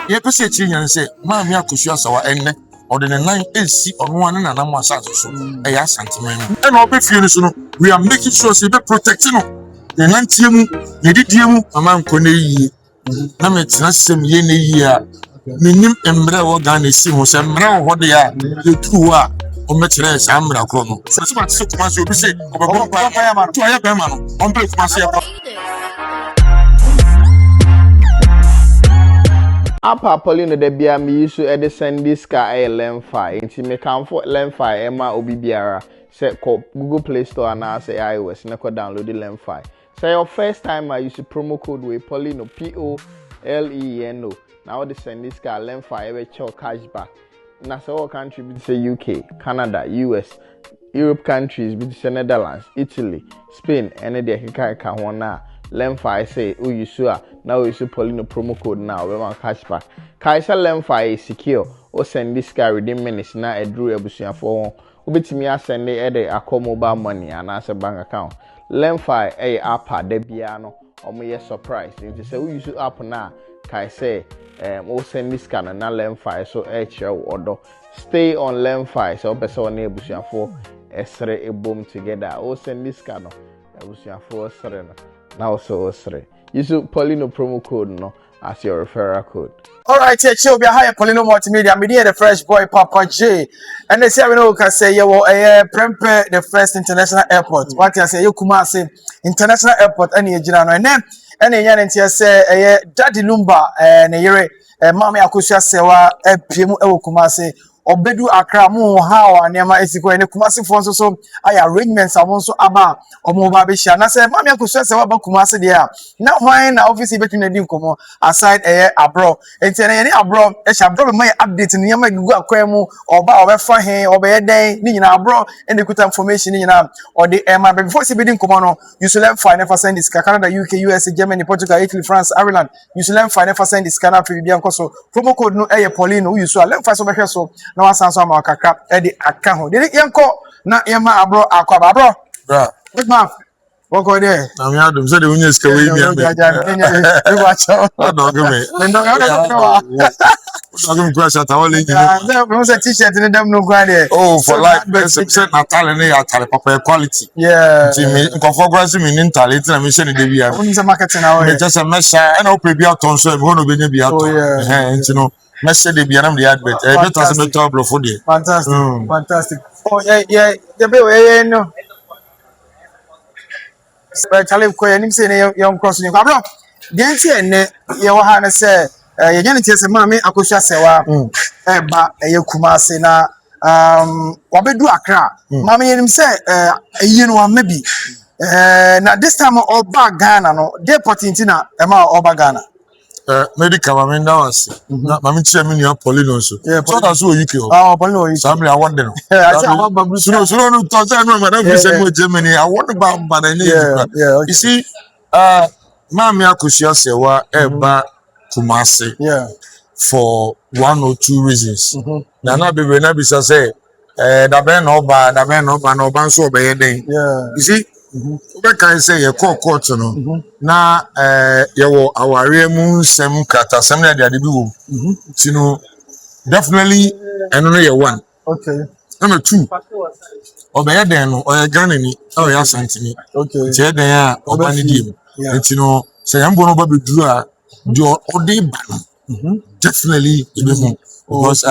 ye pese chi nyan say maami Akosua Serwaa enne or the 9 AC on one na mo asase so e ya santimen e na obefie no so no we are making sure say be protecting no the nantie mu ye didie mu ama nko na yie na me tena sem ye na yie a minim emre wo ga na si ho se emre wo de ya ye tu a o metere sa amra kro no se so bat so Kumasi obi say obebo pa ya ma to ya be ma no on be Kumasi ya Apa Poleeno de bia me use e de send this car lemfi inti me kan for lemfi e ma obi biara se ko Google Play Store na say iOS na ko download the lemfi. Say your first time I use promo code we Poleeno POLEENO. Now the send this car lemfi e be cho cashback. Na say all country be say UK, Canada, US, Europe countries be say Netherlands, Italy, Spain and the ka ho na lemfi say oh you sure now you should Poleeno promo code now we want cashback. Kaisa lemfi is secure or send this guy within minutes na edru ebusuan for obetimi asend e de akọ mobile money and as a bank account. Lemfi app de bia no omo ye surprise nti say we use app na kai say o send this guy na lemfi so e chere odo stay on lemfi so person on ebusuan for esre ebom together o send this guy no ebusuan for esre no now so esre. Use Poleeno promo code no as your referral code. Alright, chill be higher Poleeno Multimedia. I'm the fresh boy Papa J. And they say we know can say you prepare the first international airport. What you say you Kumasi international airport any ejina and then any yan say Daddy Lumba and yere Mami Akosua Serwaa PM Kumasi Obedu Accra mu how anema esiko ene Kumasi fo so ay arrangements amon so aba omo ba be sha na say Mami Akosua Serwaa ba Kumasi there na hwan na office between the nkomo aside Abro enti ene Abro e sha Abro be my update ni yama gugu akwa mu oba obefa he obe den ni nyina Abro ene kuta information ni nyina or the ma before se be nkomo no you should learn finance send this Canada UK US Germany Portugal Italy France Ireland you should learn finance send this Canada free bia nkoso promo code no Poleeno you so learn finance so be so na wasanso ama kakra e di aka ho de yenko na yema Abro akwa Abro bra big man what go there na me adum say the unye ska we mi ambe we watch out no go me no me question ta wole yeah we say t-shirt ni dem no go there oh for like say Natal ni atare papa quality yeah ti me nkofo grasi mi ni talent na me say ni de bia we say marketing na we just a mesha na ope bia ton so e ho no be nya bia ton nti no mesha de bia na me advert e better say me top for there fantastic fantastic oh yeah the be no Challenge ko yanim say ne yom cross ni Abro den tie ne ye wo ha ne say ye nya ne tie say Mami Akosua Serwaa ba Kumasi na wabedu Accra Mami yenim say eyi no amabi na this time oba Ghana no deport intina e ma oba Ghana medical mami na wase na mami tire me nua Poleeno so that's who UK oh Poleeno you so I want them so no to say no madam we say no Germany I want ba na you see Mami Akosua Serwaa eba Kumasi for one or two reasons na be we na be say da be no ba na oba so be den you see we can say ye court no na ye wo aware mu nsem kata sem na de bi wo tino definitely eno no ye one okay number 2 obeye den no oye Ghana ni o ya santini okay je den a oba ni dim tino say yambo no ba beduru a de ode ba no definitely e be mo because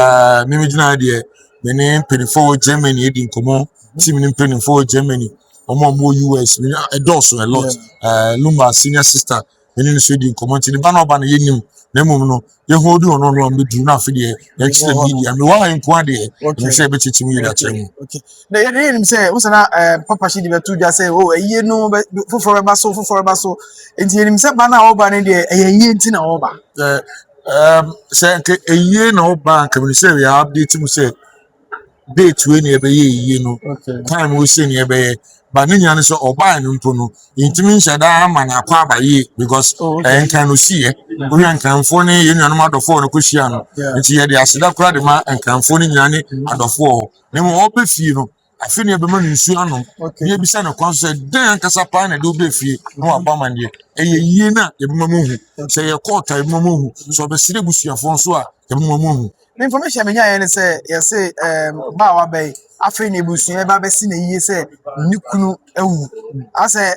me medina de me penny for Germany e din komo team ni penny for Germany more US a does a lot Lumba senior sister meaning Sweden community the banner ban yenim na mum no ye hold you on no be do na fe de next media me wa en kwa de me say be chichim you that chemu okay the yenim say we say na papa she dey to just say oh eye no foforo ba so enti yenim say ba na oba ne de eye enti na oba say nke eye na oba nke me say we update mu say date we na ebe ye no time we say na ebe but ninya so oba no mpo no intimi nhyada ama na akwa abaye because enkan no sie we enkanfo ne ye nuanom adofo no kohia no nti ye de aseda kura de ma enkanfo ne nyane adofo ne mo obefie no afini ebema nsuo ano ye bisa na kwan so dan kasa pa na de obefie no abama ne eye na ebema mo hu se ye court ebema mo hu so obesire busuafo nso a ebema mo hu information me nya ne say ye say ba wa bay afini busua ba be si na yiye say nikunu ewu ase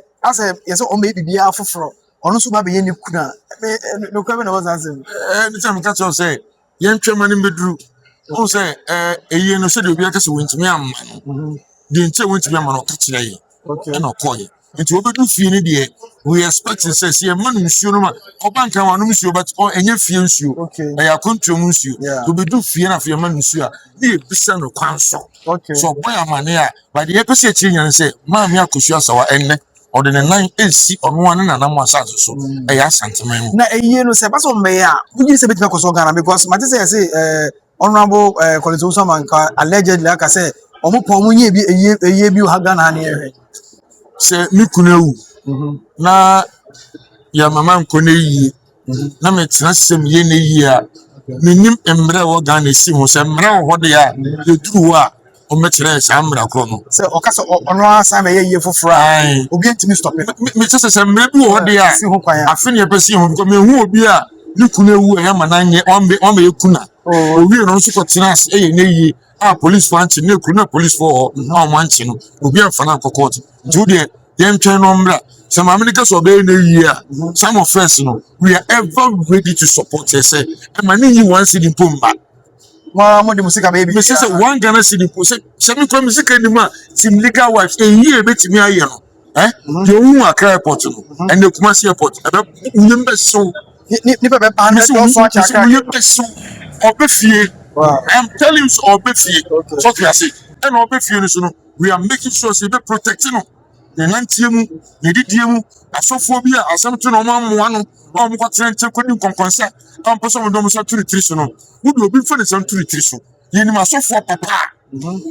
ye say o me bibia afoforo ono so ba be ye nikunu a no kwa be na was answer ni time ka so say ye ntwema ne beduru o say eye no se de obi akase wontimi amma no de nche wontimi amma no ka kire ye na okoye nti obedu fie ne de we expect say see man nsuo no ma obanka wa no nsuo but enye fie nsuo ya kontrom nsuo obedu fie na fie man nsuo a na ebisa no kwan so so boy amane a but ye pese chi nyan say maami Akosua Serwaa enne ode ne nan esi ono ane na nam asase so ya santeman mu na eye no say paso me ya wuji say betima koso Ghana because mate say honorable Koleeno Samanka allegedly aka say omo pon mu nye bi eye bi ha Ghana na ehwe se mikunu ewu na ya mama nkone yi na me tena sem ye na yi a minim emre wo Ghana si ho se emre wo de a eduru a o metere sa emre akro no se o ka so ono asa me ye fofora obi ntimi stop me se se emre bi wo de a afini e pesi ho ko me hu obi a nikunu ewu e ma na nye o me ekuna owi no nso ko tena as e na yi a police fanchi na ekuna police for o manchi no obi afana kokot jude dem twen no mra some America so be na yi a some of us no we are ever ready to support you say e ma ni one city pomba mo de musika baby me say one Ghana city po say me come musika ni ma team legal wives e yi e betimi aye no de wu Accra airport no and the Kumasi airport e be nyembe so ni be ba na so achaka nyembe so obefie I'm telling you so obefie so we say and obefie no so no we are making sure say be protecting no the nantiemu the didiemu asofo bi a asem to no mamoa no o mo kwatenche kodi konkonsa am poso mo do mo sa turi tiri so no wo do obi fa ne sam turi tiri so ye ni asofo papa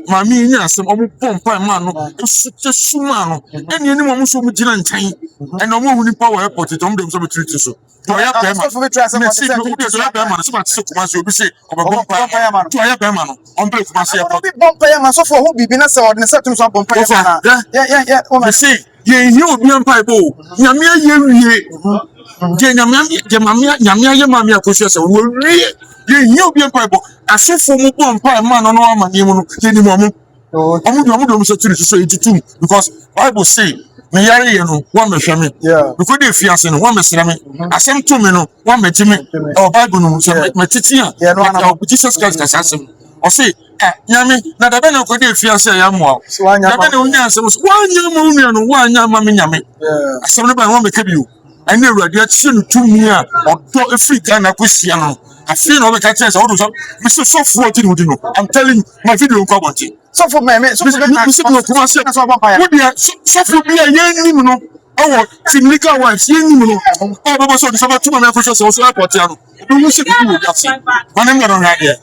ma mi nya asem o mo pompa ma no esuche suma no eni ni mo so mo gina ntan eni o mo hu ni power airport to mo do mo so turi tiri so to ya be ma asofo be try asem se o do ya be ma no so ba se Kumasi obi se o ba pompa to ya be ma no on be Kumasi airport obi pompa ya ma asofo ho bibi na se o de se tun so pompa ya na yeah me say ye yi obi ampa bo nyame aye wie je nyame aye maami Akosua Serwaa wo wie ye yi obi ampa bo asefo mu bo ampa ma no amani mu no ye ni mo do so tiri so itutum because Bible say me yare ye no wa mehwe me because dey fiase no wa mesra me asem to me no wa meji me o Bible no so me titi a Jesus Christ ka asem o say nyame na da be na ko dey fiase ya mo da be na onya asem so wa nya mo nua no wa nya ma me nyame asem no ba wa me ka bio ene awurade a chi no tumi a odo Africa na kwasia no afi na obeka chance o do so me so for ti no di no I'm telling you my video nko bonti so for me so no Kumasi so for bi a yenim no awo team legal wives yenim no o baba so so to me Akosua Serwaa so report ya no do mu se bi wo ya se manem ga no ha de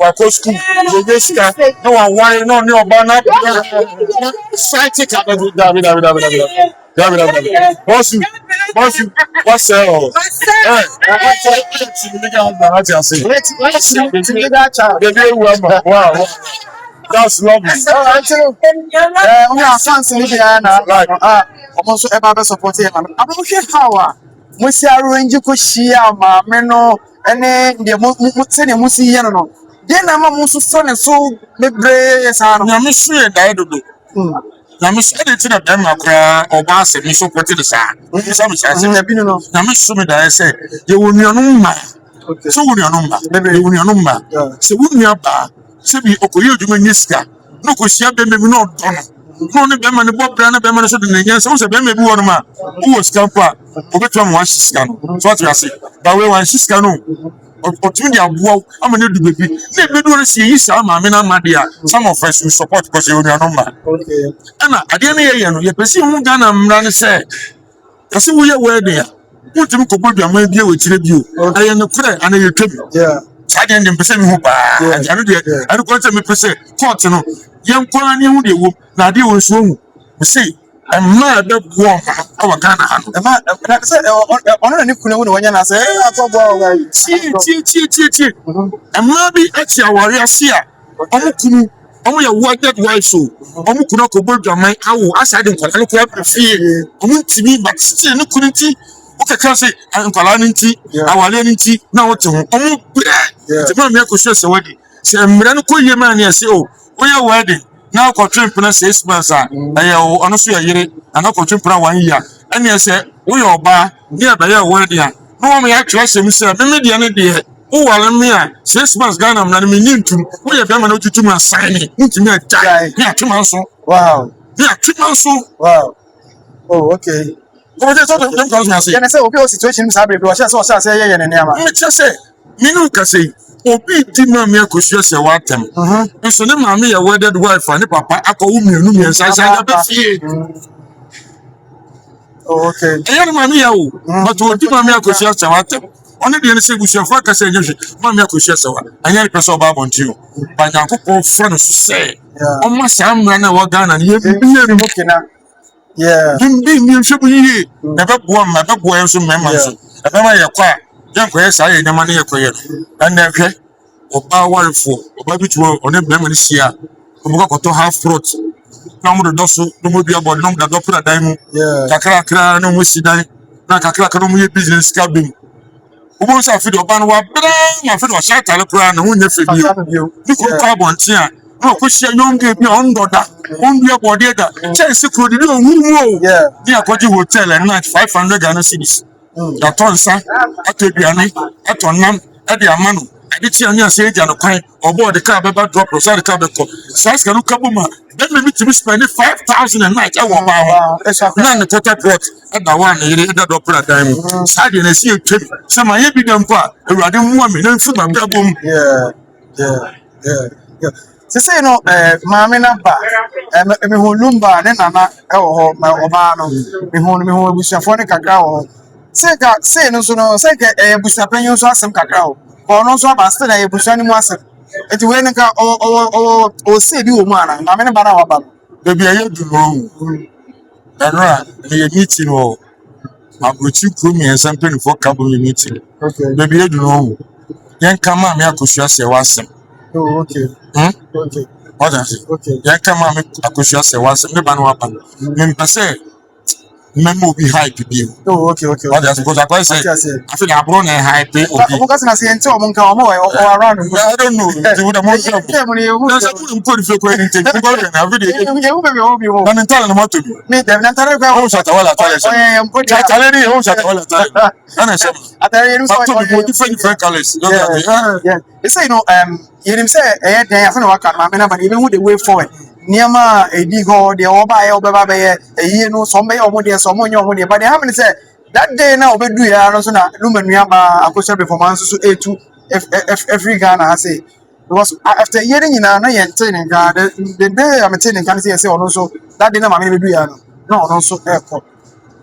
Wako school, Register, no one wine, no Obana, Scientific, David. What's wow. That's lovely. We are fans in Ghana. Also, about supporting him. I'm not sure how. Musi arrange ko shia ma me no ene de mo se ne musi ye no de na ma musu so ne so bebre sa no nyame so e dai dodo nyame so de tina dem akra oba se mi so kwete de sa so me sa se nyame so me dai se ye wonuanu ma so wonuanu ma ye wonuanu ma se wonua ba se bi okoye oduma nyiska no ko sia be me no do no ne be ma ne bobra na be ma so de nya se wo se be me bi wono ma wo skampa obetu am wan siska no so what you say ba we wan siska no opportunity abuo amane du bebi na bedu no se yi sa ma me na ma dia some of us we support because you know number ana ade na ye no ye pesi hu Ghana mra ne se kasi wo ye wedding Put him could be a man deal with you. I am the credit and you came. Yeah. I didn't present who I don't want to present. Court, young Colony, you now deal with soon. You see, I'm mad that warm our Ghana. I said, on any Kuno when I say, I thought, and maybe at your warriors here. Omo ya worded wife so omo kuno ko bodwa man awo asade nkwala no kwa prefie omo ntimi but still no kunti o kaka say nkwala no nti awale no nti na wote ho omo bre te ma me Akosua Serwaa di se mra no koye man na say o oya wedding na ko twempena 6 months a aye ono so ya yire ana ko twempena 1 year ene say oya oba ni abaye wedding a no me ya twa sem say me media ne de o wala me a 6 months Ghana na me nyintum o ye bema na tutu ma sign ntimi a die ya twema so wow ya twema so wow oh okay o je so dem kan so say ya na say okay situation mi sabre bro say ye ne niam me che say me no ka say obi di ma me Akosua Serwaa tem so ne ma me ya wedded wife and papa akọ umienu mi ensa ya be fie oh okay e ma me ya o but o di ma me Akosua Serwaa tem on the NC bushafo akase enye ma me Akosua Serwaa anya person ba bontio ba nyankopon fra no so say o ma sam na wa Ghana ne ye biye mu kina yeah bi mi hwebu yi na be bo ma be bo enso mema so e be ma ye kwa yanko ye sa ye nyama ne ye koye na hwe oba warfo oba bituo one bema ne sia obo koto half fruit na mo do so no mo bia bod no da do pra dan mu kakra kakra no mo si dan na kakra kakra no mo ye business ka bim obo sa fi do ba no wa bra ma fi do sha tale kura na hunye fe bio ni ko ka bonti a no ko hia yonge bi on doda on bia body da chance kro di no huru o ni akoji hotel and night 500 Ghana cedis ya tonsa ateduane atonam ade amano ade ti anya se eja no kwan obo de car beba drop so de car be ko size kanu kabuma dem me to spend 5,000 a night e wo ba ho na ne total port e da wa na yire da do pra dan mu sade na si etwem se ma ye bi dem ko a ewurade mu ame na mfu babra bom yeah say no maame na ba me ho lumba ne nana e wo ho ma oba no me ho abusuafo ne kakra wo say no so no say ke abusuapanyo so asem kakra wo no so abaste na ebusua ni mu asem eti we ne ka o say bi wo mu ana maame ne ba na wa ba de bi aye du no enra me ye meeting wo Abrochi kumi ensampe for cabo meeting okay de bi aye du no yen kama me Akosua Serwaa asem oh okay okay what is it okay yen kama me Akosua Serwaa asem ne ba na wa ba me mpese memo be hype bi oh okay what is because I say I feel Abro na hype obi o ka na say ente o mo nka o mo around I don't know the would mo say there's a good put for quite into go na video na mentala na moto bi me dem na tare kwa o shata wala tale tale ni o shata wala tale ana say atare you so different colors yeah you say you him say den afa na waka ma me na ba even who the way forward niama edi go de oba ye obeba be ye no so me omo de so mo nyo omo de but how many say that day na obedu ya no so na lumanua ba Akosua performance so A2 every Ghana I say because after hearing na ye ntin nka the day I'm telling can say ono so that day na mama bedu ya no ono so airport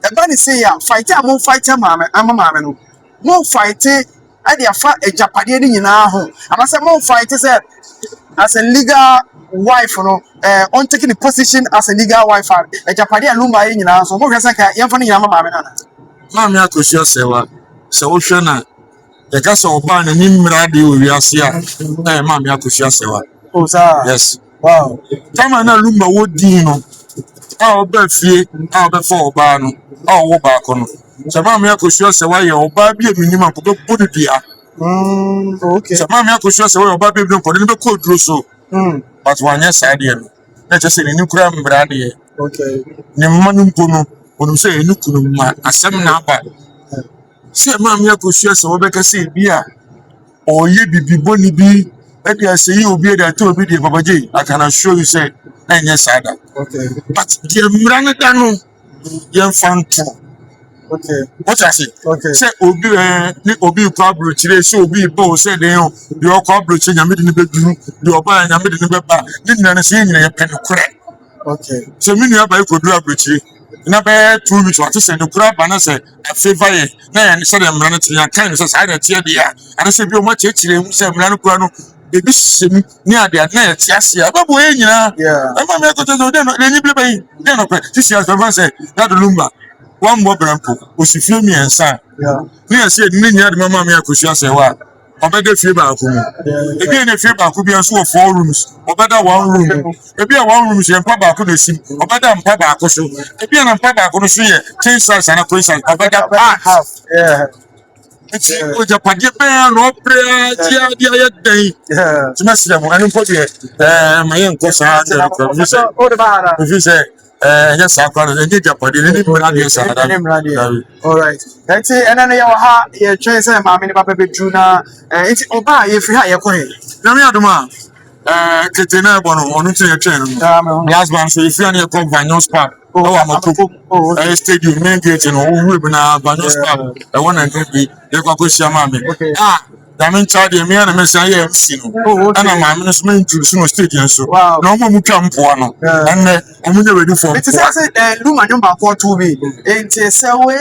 e ba ni say ya fight am fight mama mama no mo fight I dey afa ejapade ni nyina ho ama say mo fight say as a legal wife no on taking the position as a legal wife ejapade alumba yi nyina so mo hwesa ka yemfa ni nyina mama me na mama Akosua Serwaa se wo hwe na ye ka so oba na ni mmira de o wiase a na mama Akosua Serwaa oh sir yes wow kama na lumba wo din no a oba fie a oba fo oba no a wo ba ko no se mama Akosua Serwaa ye oba bi eminim ko be bodua okay se mama Akosua Serwaa oba bi ko ne be ko duro so but wanya side ye no na je se ni kura mmira de okay ne manu mpono onu se enu kunu ma asem na aba se mama Akosua Serwaa be ka se bi a oye bibi boni bi e dey say you obi dey to obi dey babaje I can assure you say enya sada okay but the mrana da no yen fanto okay what I say okay say obi ni obi kwa brochire say obi bo say den o de okwa brochire nyame de ni beduru de oba nyame de ni beba ni nyina ne say nyina ye pen kure okay so mi nua ba ko duru abrochire na be 2 weeks what say no kura ba na say favor ye na ya say dem mra no tia kan say say na tia dia ana say bi o ma chechire mu say mra no kura no bebi sim ni ade na ya tia sia babo ye nyina ama me ko to de no ni ble bayi de no pe sisi as ba say that lumba one more brampo osifie mi ensa ni ya say ni nya de mama me Akosua Serwaa obeda fie ba ko mu ebi na fie ba ko bi so 4 rooms obeda 1 room ebi a 1 room she mpa ba ko na sim obeda mpa ba ko so ebi na mpa ba ko no so ye king size na queen size obeda half eti o japade be no pre dia ye den timesire mo anu podi mayen ko sa de ko mi se yes akwa de japade ni mra de sa da all right eti enana ye wa ha ye twen se ma me ne papa bedru na eti oba ye fi ha ye ko he na me aduma kete na bono onu ti ye twen no last man so if you na come Vanyos Park stadium main gate no we be na Vanyos Park won and be ye kwa Akosua ma me damin charge me na me say ye MC no ana ma me no so me introduce no stadium so na omo mu twa mpo no and omo nye ready for it is say luma nyumba ko to be enti say we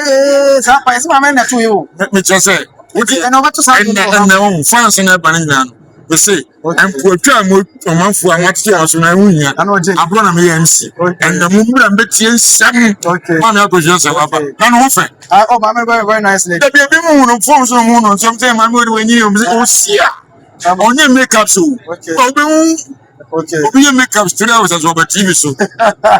sa pa se ma me na to you me just say okay and over to something and on fans na ba na we say and potwa mo manfo amate o so na hunya Abro na me MC and the mumra mbetie nsam ma me Akosua Serwaa ba na no fe oh ma me very nicely the baby mu no phone so mu no sometimes ma me we nyi o sia onye makeup so obi obi makeup straight out as over TV so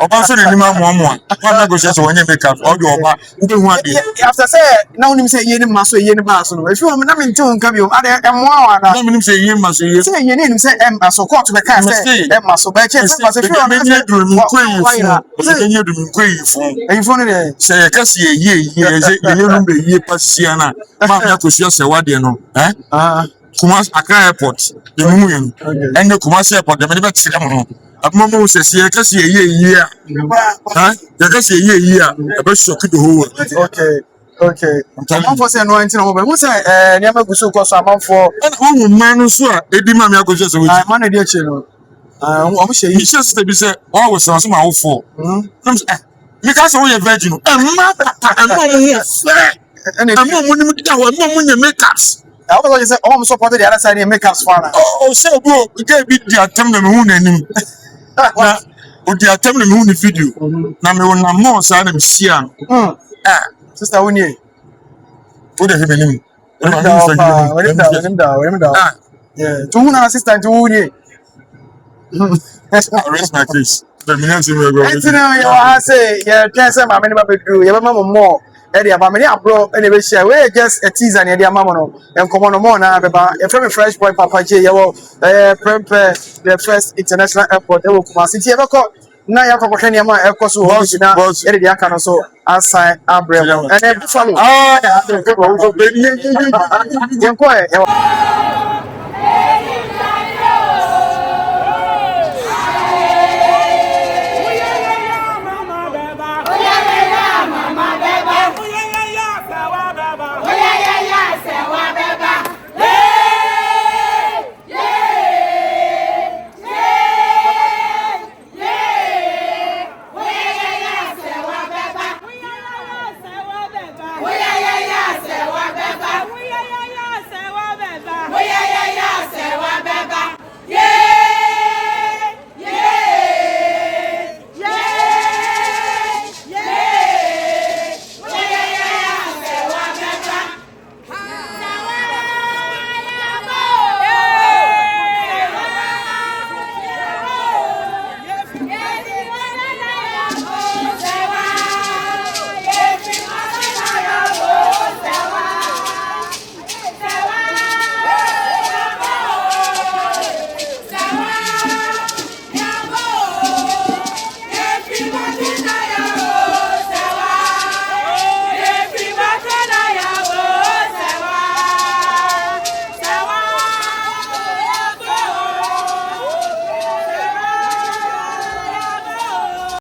oba so ni ma mo ma me Akosua Serwaa onye makeup o de oba obi hu ade after say na unim say ye ni ma so ye ni ba so no if you na me nti on ka bi o ade emo awa na na me nim say ye ma so ye say ye ni say so court be kan say ma so be che say if you me nye duru mi kweyi fun de say ye kasi ye ye no be ye pasia na ma me Akosua Serwaa de no Kumasi Accra airport the mumu and the Kumasi airport the many tire mo abmo say ye kasi ye a ye kasi ye a be shock the whole okay I'm for say no anti no be who say niam agusu ko so am for and man no so edi ma me Akosua Serwaa man na dey che no am she you just be say all was some ma wo for me ka say we virgin ma papa and mo mo ni da wo mo nye makeups I was say all supported the other side and makeups for na say bro get be the attempt na me hu na nim na o di attempt na me hu ni video na me won na mo sa na me sia sister woni o de he me nim yeah to who na sister to who rest my case but me nancy me go you know say yeah can say ma me never be do you mama more area ba me Abro e be share we just a teaser na dia mama no enkomo no more na be ba e from fresh boy papa J ye wo prepare the first international airport e wo Kumasi ti e be ko na ya ko hwe ne ma e ko so ho bi na e de aka no so assign Abro and e follow